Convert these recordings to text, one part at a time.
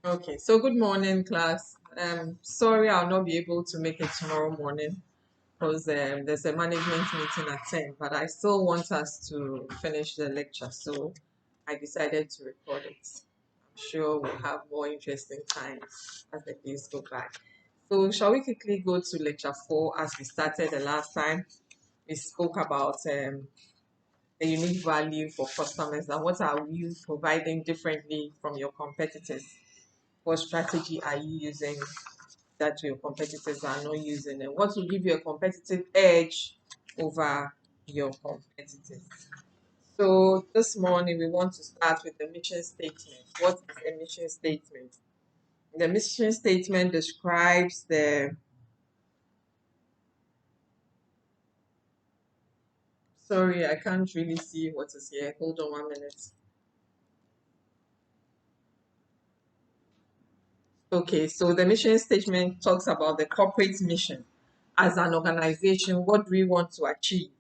Okay, so good morning, class. Sorry, I'll not be able to make it tomorrow morning because there's a management meeting at 10, but I still want us to finish the lecture, so I decided to record it. I'm sure we'll have more interesting times as the days go by. So, shall we quickly go to lecture 4 as we started the last time? We spoke about the unique value for customers and what are you providing differently from your competitors. What strategy are you using that your competitors are not using? And what will give you a competitive edge over your competitors? So this morning we want to start with the mission statement. What is a mission statement? The mission statement describes the sorry, I can't really see what is here. Hold on 1 minute. Okay, so the mission statement talks about the corporate mission. As an organization, what do we want to achieve?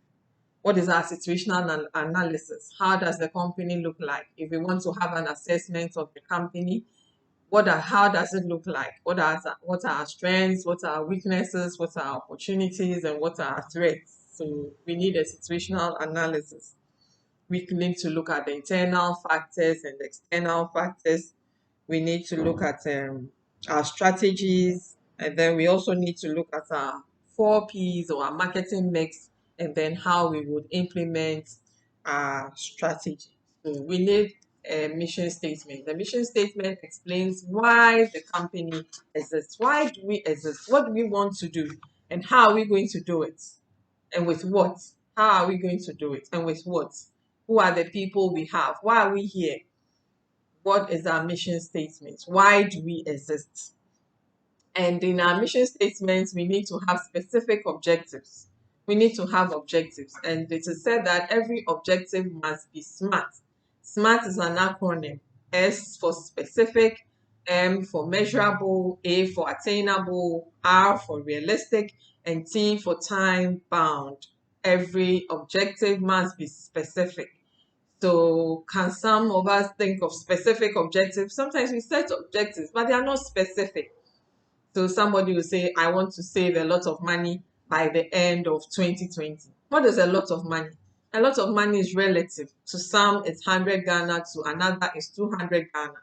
What is our situational analysis? How does the company look like? If we want to have an assessment of the company, how does it look like? What are our strengths? What are our weaknesses? What are our opportunities? And what are our threats? So we need a situational analysis. We need to look at the internal factors and the external factors. We need to look at our strategies, and then we also need to look at our 4Ps or our marketing mix, and then how we would implement our strategy. So we need a mission statement. The mission statement explains why the company exists. Why do we exist? What do we want to do? And how are we going to do it? And with what? How are we going to do it? And with what? Who are the people we have? Why are we here? What is our mission statement? Why do we exist? And in our mission statements, we need to have specific objectives. We need to have objectives. And it is said that every objective must be SMART. SMART is an acronym. S for specific, M for measurable, A for attainable, R for realistic, and T for time bound. Every objective must be specific. So can some of us think of specific objectives? Sometimes we set objectives, but they are not specific. So somebody will say, I want to save a lot of money by the end of 2020. What is a lot of money? A lot of money is relative. To some, it's 100 Ghana, to another, it's 200 Ghana.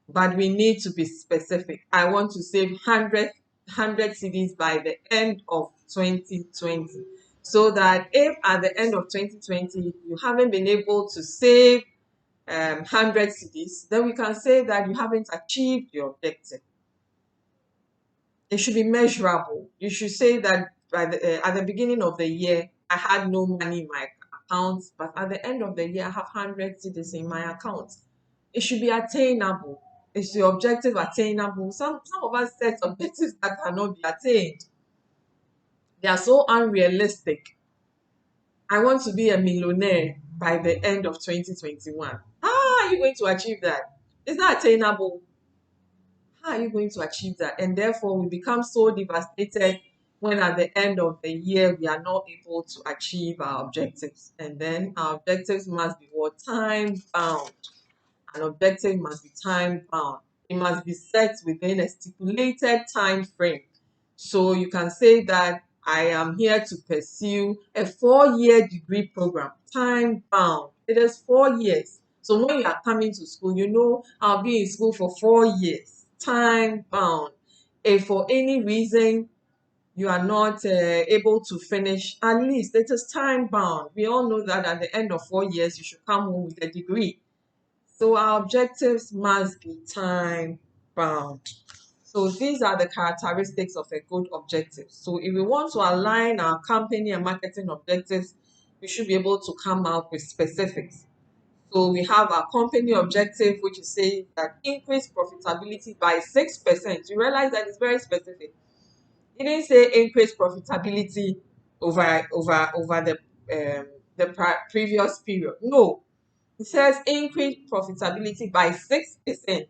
But we need to be specific. I want to save 100 CDs by the end of 2020. So that if at the end of 2020 you haven't been able to save 100 CDs, then we can say that you haven't achieved your objective. It should be measurable. You should say that at the beginning of the year, I had no money in my account, but at the end of the year, I have 100 CDs in my account. It should be attainable. Is your objective attainable? Some of us set objectives that cannot be attained. They are so unrealistic. I want to be a millionaire by the end of 2021. How are you going to achieve that? Is that attainable? How are you going to achieve that? And therefore, we become so devastated when at the end of the year we are not able to achieve our objectives. And then our objectives must be what? Time bound. An objective must be time bound. It must be set within a stipulated time frame. So you can say that I am here to pursue a 4-year degree program, time bound. It is 4 years. So when you are coming to school, you know I'll be in school for 4 years, time bound. If for any reason you are not able to finish, at least it is time bound. We all know that at the end of 4 years, you should come home with a degree. So our objectives must be time bound. So these are the characteristics of a good objective. So if we want to align our company and marketing objectives, we should be able to come up with specifics. So we have our company objective, which is saying that increase profitability by 6%. You realize that it's very specific. It didn't say increase profitability over the previous period. No, it says increase profitability by 6%,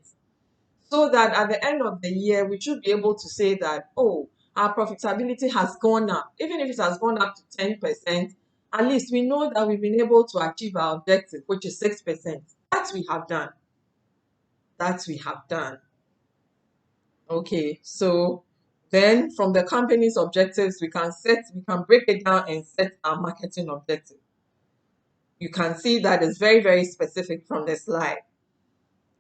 so that at the end of the year, we should be able to say that, oh, our profitability has gone up. Even if it has gone up to 10%, at least we know that we've been able to achieve our objective, which is 6%. That we have done. That we have done. Okay, so then from the company's objectives, we can break it down and set our marketing objective. You can see that it's very, very specific from the slide.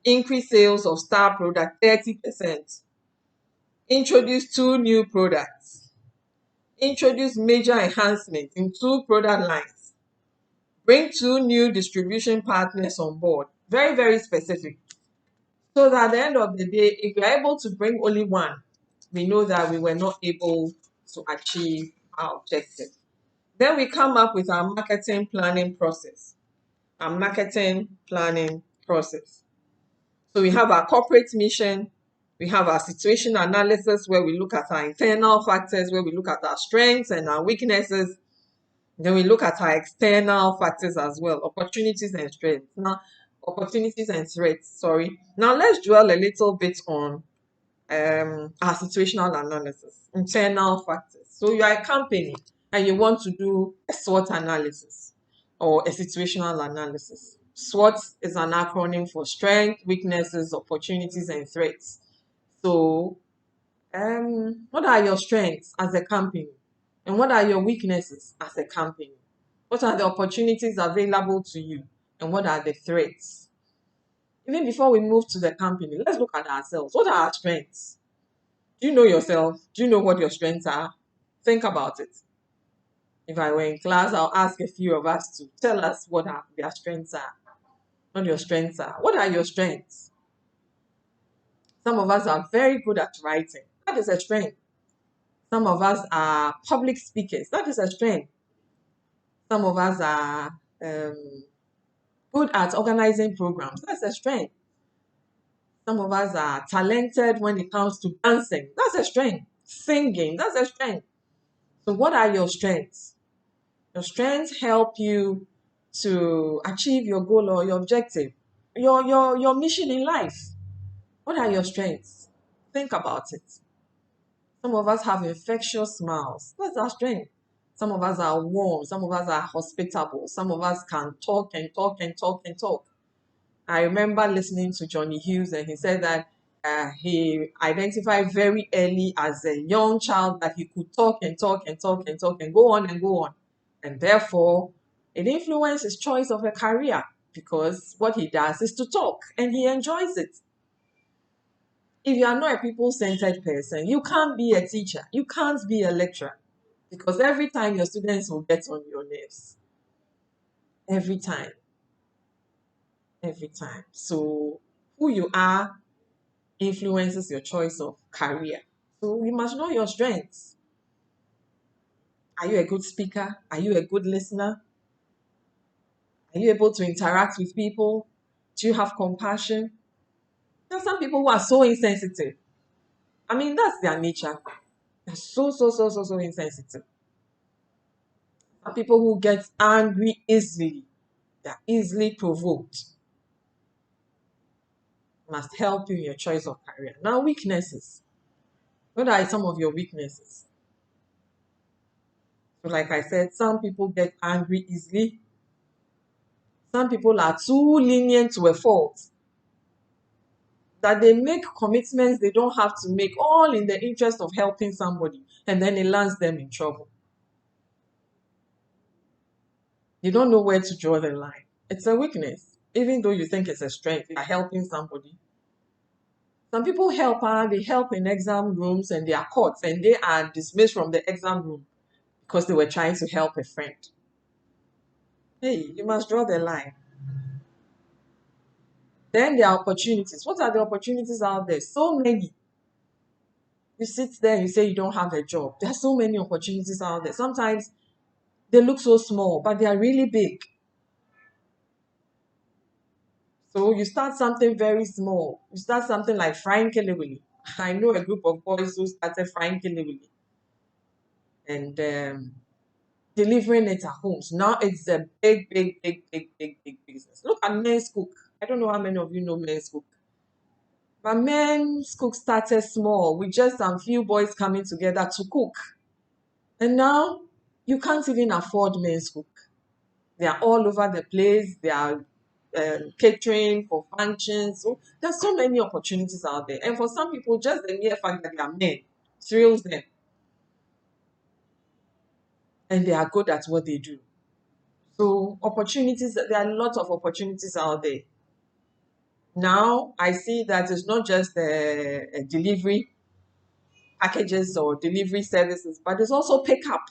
Increase sales of star product 30%. Introduce 2 new products. Introduce major enhancements in 2 product lines. Bring 2 new distribution partners on board. Very, very specific. So that at the end of the day, if we are able to bring only one, we know that we were not able to achieve our objective. Then we come up with our marketing planning process. Our marketing planning process. So we have our corporate mission, we have our situation analysis where we look at our internal factors, where we look at our strengths and our weaknesses. Then we look at our external factors as well, opportunities and strengths. Now, opportunities and threats, sorry. Now let's dwell a little bit on our situational analysis, internal factors. So you are a company and you want to do a SWOT analysis or a situational analysis. SWOT is an acronym for strength, weaknesses, opportunities, and threats. So, what are your strengths as a company? And what are your weaknesses as a company? What are the opportunities available to you? And what are the threats? Even before we move to the company, let's look at ourselves. What are our strengths? Do you know yourself? Do you know what your strengths are? Think about it. If I were in class, I'll ask a few of us to tell us what their strengths are. What your strengths are. What are your strengths? Some of us are very good at writing. That is a strength. Some of us are public speakers. That is a strength. Some of us are good at organizing programs. That's a strength. Some of us are talented when it comes to dancing. That's a strength. Singing. That's a strength. So what are your strengths? Your strengths help you to achieve your goal or your objective, your mission in life. What are your strengths? Think about it. Some of us have infectious smiles. That's our strength. Some of us are warm. Some of us are hospitable. Some of us can talk and talk and talk and talk. I remember listening to Johnny Hughes, and he said that he identified very early as a young child that he could talk and talk and talk and talk and go on and go on. And therefore, it influenced his choice of a career because what he does is to talk and he enjoys it. If you are not a people-centered person, you can't be a teacher. You can't be a lecturer because every time your students will get on your nerves. Every time. Every time. So who you are influences your choice of career. So you must know your strengths. Are you a good speaker? Are you a good listener? Are you able to interact with people? Do you have compassion? There are some people who are so insensitive. I mean, that's their nature. They're so insensitive. Some people who get angry easily. They're easily provoked. Must help you in your choice of career. Now, weaknesses. What are some of your weaknesses? So like I said, some people get angry easily. Some people are too lenient to a fault. That they make commitments they don't have to make, all in the interest of helping somebody, and then it lands them in trouble. You don't know where to draw the line. It's a weakness. Even though you think it's a strength, you are helping somebody. Some people they help in exam rooms and they are caught and they are dismissed from the exam room because they were trying to help a friend. Hey, you must draw the line. Then there are opportunities. What are the opportunities out there? So many. You sit there and you say you don't have a job. There are so many opportunities out there. Sometimes they look so small, but they are really big. So you start something very small. You start something like frying kelewili. I know a group of boys who started frying kelewili and delivering it at homes. Now it's a big business. Look at Men's Cook. I don't know how many of you know Men's Cook. But Men's Cook started small with just some few boys coming together to cook. And now you can't even afford Men's Cook. They are all over the place. They are catering, for functions. So there's so many opportunities out there. And for some people, just the mere fact that they are men thrills them, and they are good at what they do. So opportunities, there are lots of opportunities out there. Now I see that it's not just delivery packages or delivery services, but there's also pickup.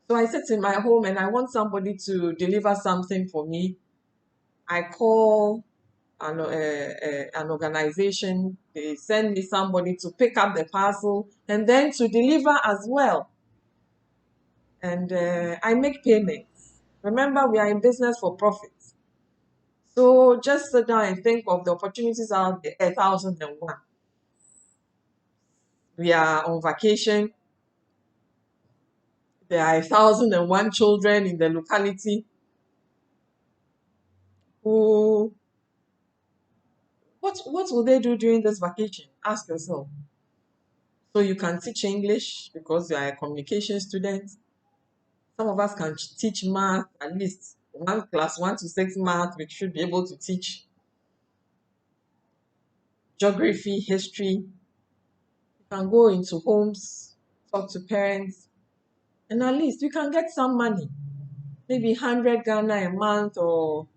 So I sit in my home and I want somebody to deliver something for me. I call an organization, they send me somebody to pick up the parcel and then to deliver as well. And I make payments. Remember, we are in business for profit. So just sit down and think of the opportunities out there, 1,001. We are on vacation. There are 1,001 children in the locality who, what will they do during this vacation? Ask yourself. So you can teach English because you are a communication student. Some of us can teach math, at least one class 1 to 6 math, we should be able to teach geography, history. You can go into homes, talk to parents, and at least you can get some money. Maybe 100 Ghana a month or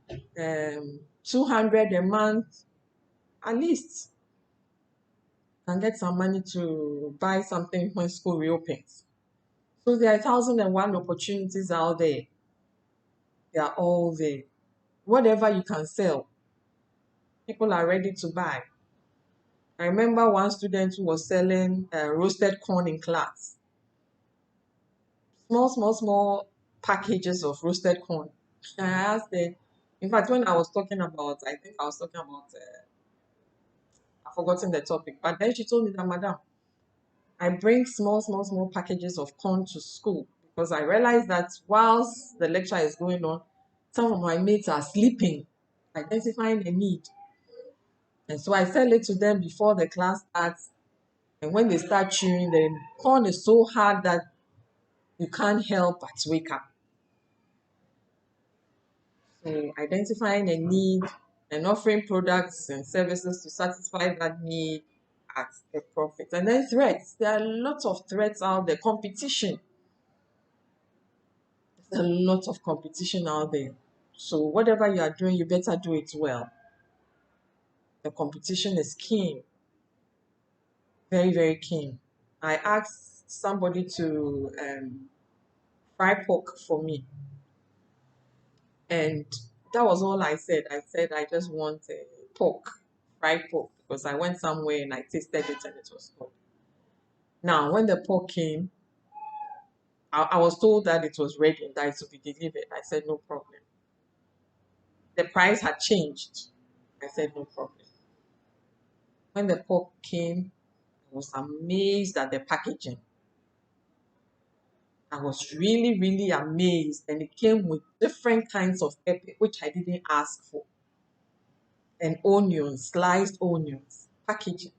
200 a month. At least you can get some money to buy something when school reopens. So there are 1,001 opportunities out there. They are all there. Whatever you can sell, people are ready to buy. I remember one student who was selling roasted corn in class. Small packages of roasted corn. And I asked her, in fact, when I was talking about, I think I was talking about, I've forgotten the topic, but then she told me that, Madam, I bring small packages of corn to school because I realized that whilst the lecture is going on, some of my mates are sleeping, identifying a need. And so I sell it to them before the class starts. And when they start chewing, the corn is so hard that you can't help but wake up. So identifying a need and offering products and services to satisfy that need at a profit. And then threats. There are lots of threats out there. Competition. There's a lot of competition out there. So whatever you are doing, you better do it well. The competition is keen. Very keen. I asked somebody to fry pork for me. And that was all I said. I said I just want pork, fried pork, because I went somewhere and I tasted it and it was good. Now, when the pork came, I was told that it was ready and that it would be delivered. I said, no problem. The price had changed. I said, no problem. When the pork came, I was amazed at the packaging. I was really amazed. And it came with different kinds of pepper, which I didn't ask for. And onions, sliced onions, packaging.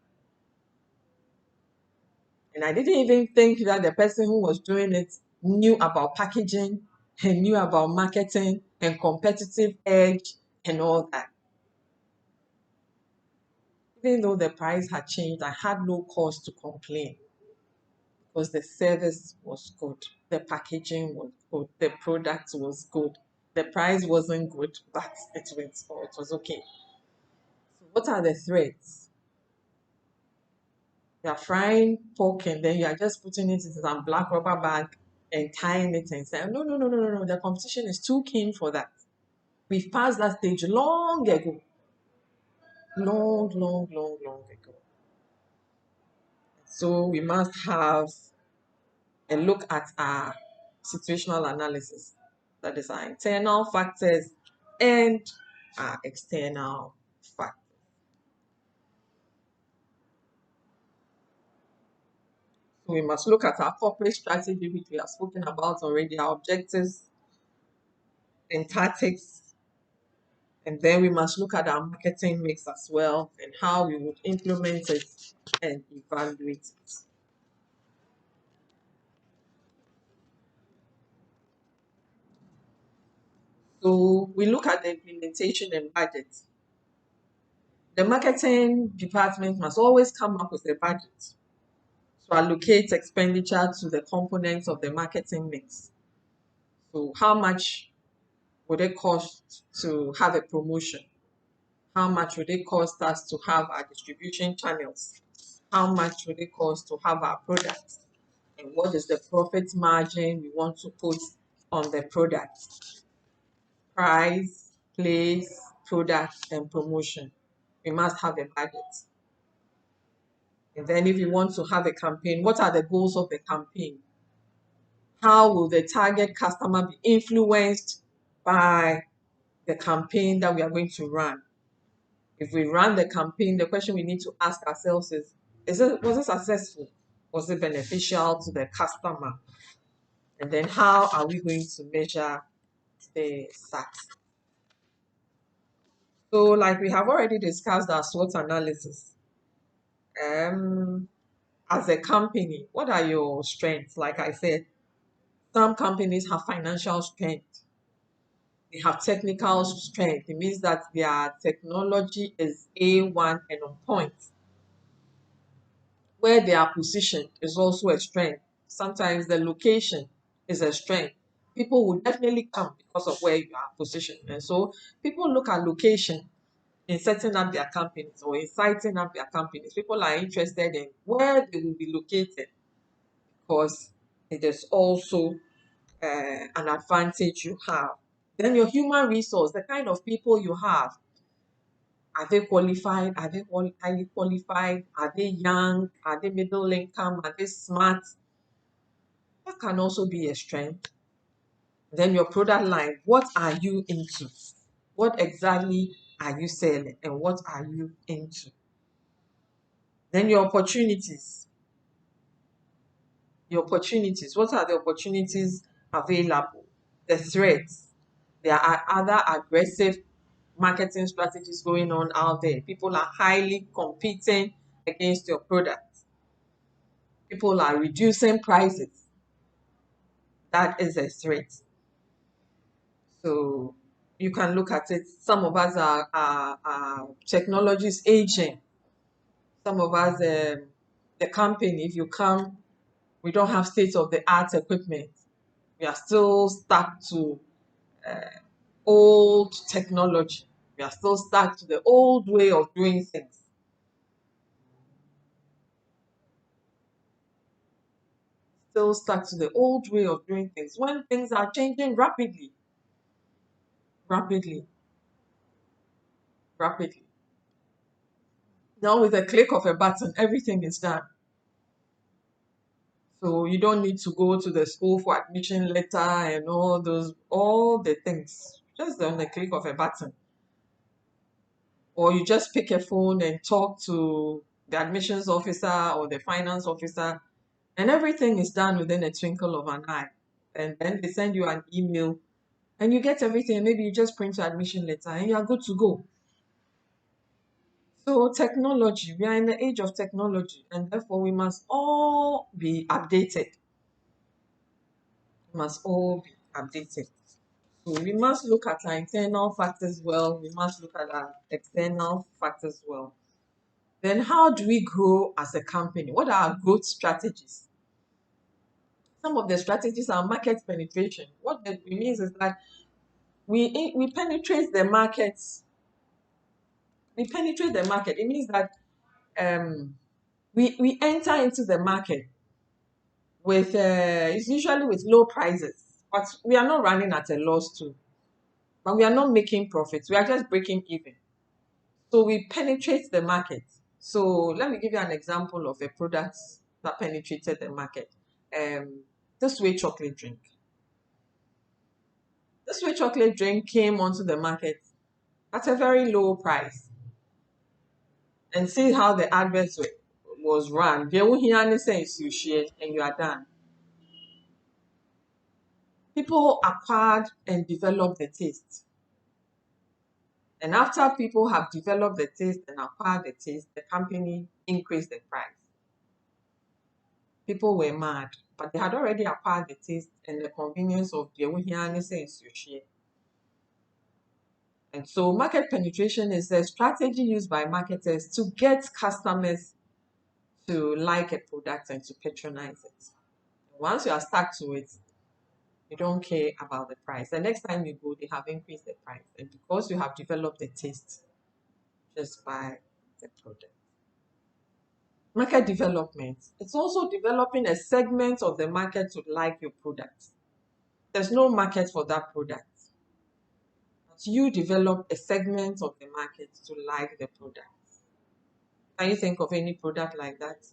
And I didn't even think that the person who was doing it knew about packaging and knew about marketing and competitive edge and all that. Even though the price had changed, I had no cause to complain because the service was good, the packaging was good, the product was good. The price wasn't good, but it was okay. So what are the threats? You are frying pork and then you are just putting it into some black rubber bag and tying it and saying, no. The competition is too keen for that. We've passed that stage long ago. Long ago. So we must have a look at our situational analysis. That is our internal factors and our external factors. So we must look at our corporate strategy, which we have spoken about already, our objectives and tactics. And then we must look at our marketing mix as well and how we would implement it and evaluate it. So we look at the implementation and budget. The marketing department must always come up with a budget to allocate expenditure to the components of the marketing mix. So how much would it cost to have a promotion? How much would it cost us to have our distribution channels? How much would it cost to have our products? And what is the profit margin we want to put on the product? Price, place, product, and promotion. We must have a budget. And then if you want to have a campaign, what are the goals of the campaign? How will the target customer be influenced by the campaign that we are going to run? If we run the campaign, the question we need to ask ourselves is was it successful? Was it beneficial to the customer? And then how are we going to measure the success? So, like we have already discussed our SWOT analysis. As a company, what are your strengths? Like I said, some companies have financial strength. They have technical strength. It means that their technology is A1 and on point. Where they are positioned is also a strength. Sometimes the location is a strength. People will definitely come because of where you are positioned. And so people look at location in setting up their companies or in siting up their companies. People are interested in where they will be located because it is also an advantage you have. Then your human resource, the kind of people you have, are they qualified? Are they highly qualified? Are they young? Are they middle income? Are they smart? That can also be a strength. Then your product line, what are you into? What exactly are you selling and what are you into? Then your opportunities. Your opportunities, what are the opportunities available? The threats. There are other aggressive marketing strategies going on out there. People are highly competing against your product. People are reducing prices. That is a threat. So you can look at it. Some of us are technology is aging. Some of us, the company, if you come, we don't have state-of-the-art equipment. We are still stuck to old technology. We are still stuck to the old way of doing things. Still stuck to the old way of doing things when things are changing rapidly, rapidly, rapidly. Now with a click of a button, everything is done. So you don't need to go to the school for admission letter and all the things. Just on the click of a button. Or you just pick a phone and talk to the admissions officer or the finance officer, and everything is done within a twinkle of an eye. And then they send you an email and you get everything. Maybe you just print your admission letter and you're good to go. So technology, we are in the age of technology, and therefore we must all be updated. We must all be updated. So we must look at our internal factors well. We must look at our external factors well. Then how do we grow as a company? What are our growth strategies? Some of the strategies are market penetration. What that means is that we penetrate the markets. We penetrate the market. It means that we enter into the market with it's usually with low prices, but we are not running at a loss too. But we are not making profits. We are just breaking even. So we penetrate the market. So let me give you an example of a product that penetrated the market. This way chocolate drink. This way chocolate drink came onto the market at a very low price. And see how the advert was run. They will hear any sense you share and you are done. People acquired and developed the taste. And after people have developed the taste and acquired the taste, the company increased the price. People were mad, but they had already acquired the taste and the convenience of the Wuhiani sense you share. And so market penetration is a strategy used by marketers to get customers to like a product and to patronize it. Once you are stuck to it, you don't care about the price. The next time you go, they have increased the price. And because you have developed a taste, just buy the product. Market development. It's also developing a segment of the market to like your product. There's no market for that product. But you develop a segment of the market to like the product. Can you think of any product like that?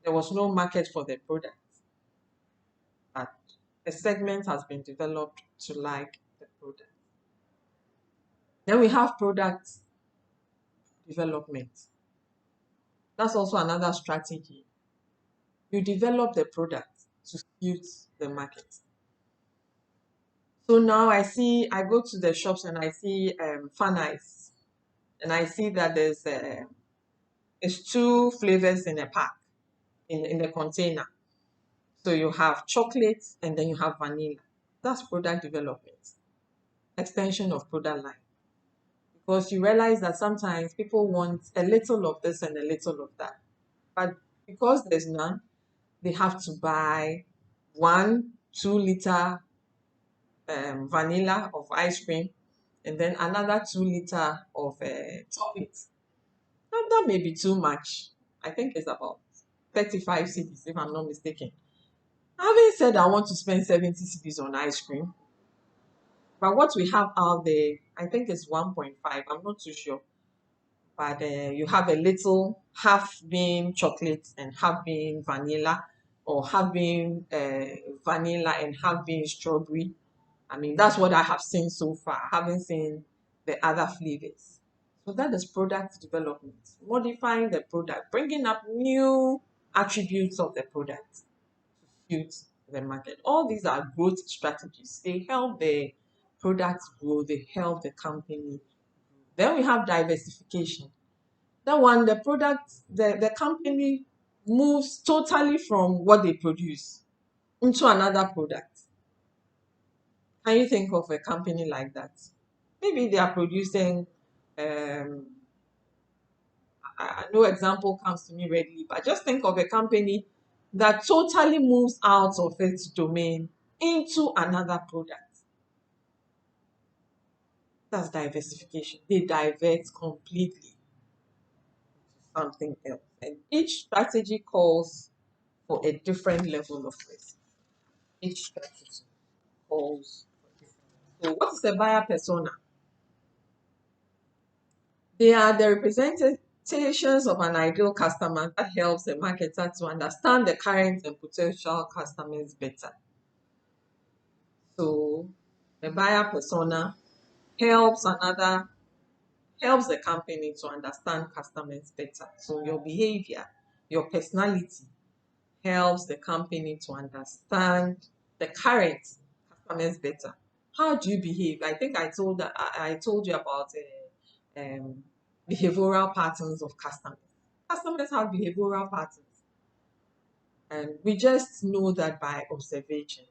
There was no market for the product, but a segment has been developed to like the product. Then we have product development. That's also another strategy. You develop the product to suit the market. So now I go to the shops and I see fan ice, and I see that it's 2 flavors in a pack, in the container. So you have chocolate and then you have vanilla. That's product development, extension of product line. Because you realize that sometimes people want a little of this and a little of that. But because there's none, they have to buy 1 2-liter vanilla of ice cream and then another 2-liter of chocolate. Now, that may be too much. I think it's about 35 cedis, if I'm not mistaken. Having said I want to spend 70 cedis on ice cream, but what we have out there, I think it's 1.5. I'm not too sure. But you have a little half being chocolate and half being vanilla, or half being vanilla and half being strawberry. I mean, that's what I have seen so far. I haven't seen the other flavors. So that is product development, modifying the product, bringing up new attributes of the product to suit the market. All these are growth strategies. They help the products grow, they help the company. Then we have diversification. That one, the company moves totally from what they produce into another product. Can you think of a company like that? Maybe they are producing, no example comes to me readily, but just think of a company that totally moves out of its domain into another product. That's diversification. They divert completely to something else. And each strategy calls for a different level of risk. Each strategy calls for different. So what is a buyer persona? They are the representations of an ideal customer that helps the marketer to understand the current and potential customers better. So the buyer persona helps the company to understand customers better. So your behavior, your personality helps the company to understand the current customers better. How do you behave? I think I told you about behavioral patterns of customers. Customers have behavioral patterns, and we just know that by observation.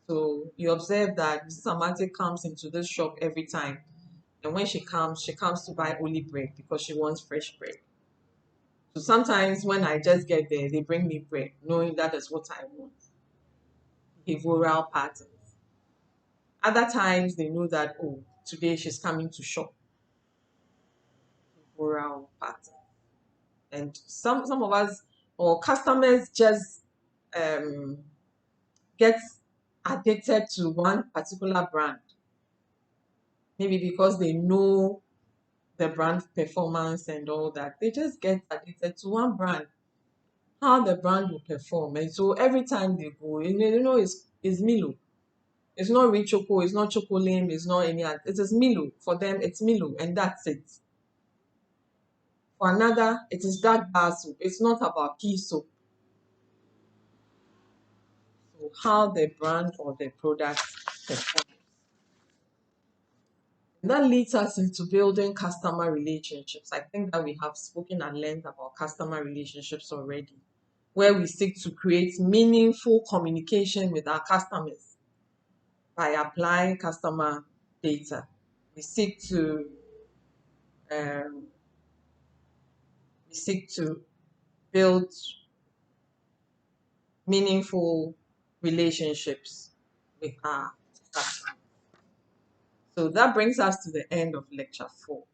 So you observe that Samantha comes into this shop every time, and when she comes to buy only bread because she wants fresh bread. So sometimes when I just get there, they bring me bread, knowing that is what I want. Behavioral patterns. Other times they know that, oh, today she's coming to shop. Behavioral patterns. And some of us or customers just get addicted to one particular brand. Maybe because they know the brand performance and all that. They just get addicted to one brand, how the brand will perform. And so every time they go, it's Milo. It's not Rich Choco, it's not Chocolate, it's not any other. It is Milo. For them, it's Milo, and that's it. For another, it is dark bar soup. It's not about pea soup. So how the brand or the product performs. And that leads us into building customer relationships. I think that we have spoken at length about customer relationships already, where we seek to create meaningful communication with our customers by applying customer data. we seek to um, we seek to build meaningful relationships with our customers. So that brings us to the end of lecture 4.